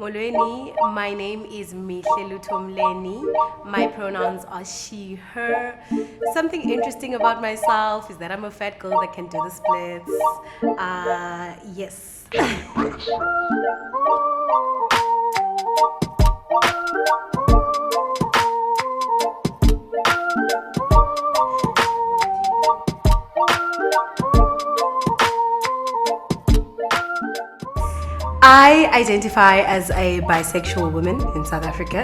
Molweni, my name is Mihle Mleni. My pronouns are she, her. Something interesting about myself is that I'm a fat girl that can do the splits. Yes. I identify as a bisexual woman in South Africa.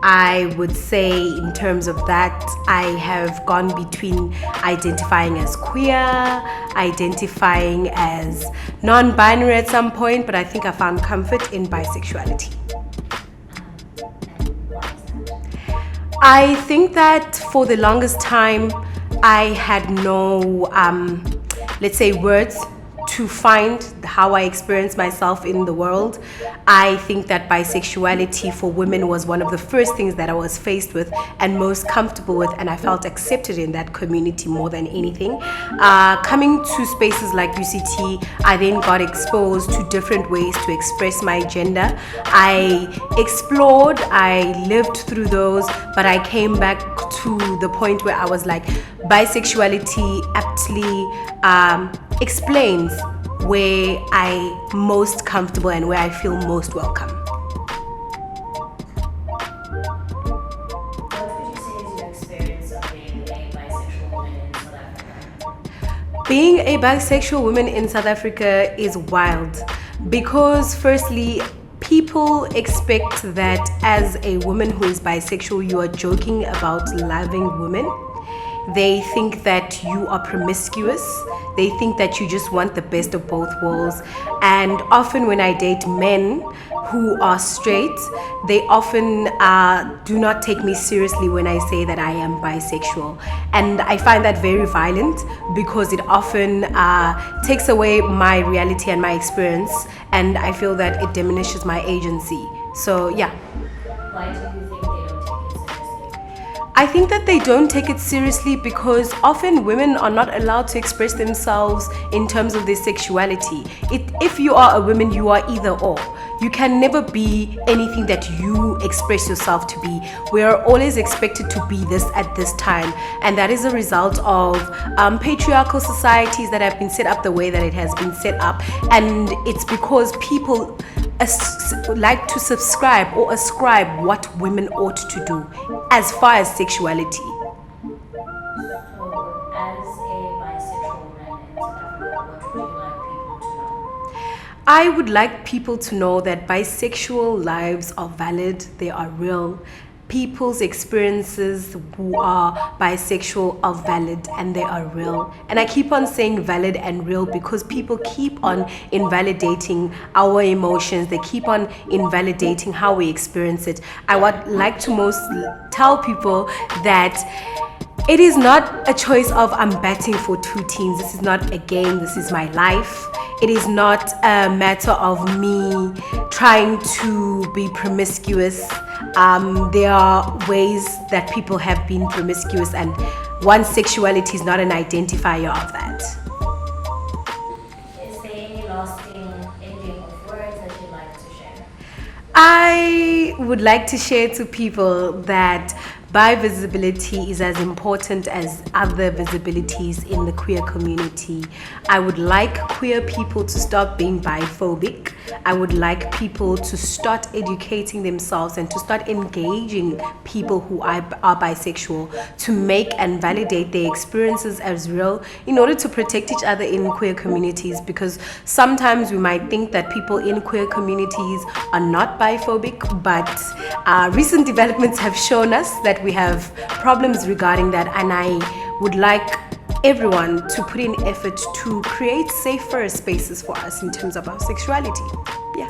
I would say in terms of that, I have gone between identifying as queer, identifying as non-binary at some point, but I think I found comfort in bisexuality. I think that for the longest time, I had no, let's say, words to find how I experience myself in the world. I think that bisexuality for women was one of the first things that I was faced with and most comfortable with, and I felt accepted in that community more than anything. Coming to spaces like UCT, I then got exposed to different ways to express my gender. I explored, I lived through those, but I came back to the point where I was like, bisexuality aptly explains where I'm most comfortable and where I feel most welcome. What would you say is your experience of being a bisexual woman in South Africa? Being a bisexual woman in South Africa is wild because firstly, people expect that as a woman who is bisexual, you are joking about loving women. They think that you are promiscuous. They think that you just want the best of both worlds. And often when I date men who are straight, they often do not take me seriously when I say that I am bisexual. And I find that very violent because it often takes away my reality and my experience. And I feel that it diminishes my agency. So yeah. Why do you think they don't take it seriously? I think that they don't take it seriously because often women are not allowed to express themselves in terms of their sexuality. If you are a woman, you are either or. You can never be anything that you express yourself to be. We are always expected to be this at this time. And that is a result of patriarchal societies that have been set up the way that it has been set up. And it's because people like to subscribe or ascribe what women ought to do as far as sexuality. So, as a bisexual woman in South Africa, what would you like people to know? I would like people to know that bisexual lives are valid, they are real. People's experiences who are bisexual are valid and they are real. And I keep on saying valid and real because people keep on invalidating our emotions. They keep on invalidating how we experience it. I would like to most tell people that it is not a choice of I'm batting for two teams. This is not a game. This is my life. It is not a matter of me trying to be promiscuous. There are ways that people have been promiscuous, and one's sexuality is not an identifier of that. Is there any lasting ending of words that you'd like to share? I would like to share to people that bi-visibility is as important as other visibilities in the queer community. I would like queer people to stop being biphobic. I would like people to start educating themselves and to start engaging people who are bisexual to make and validate their experiences as real in order to protect each other in queer communities, because sometimes we might think that people in queer communities are not biphobic, but recent developments have shown us that we have problems regarding that, and I would like everyone to put in effort to create safer spaces for us in terms of our sexuality. Yeah.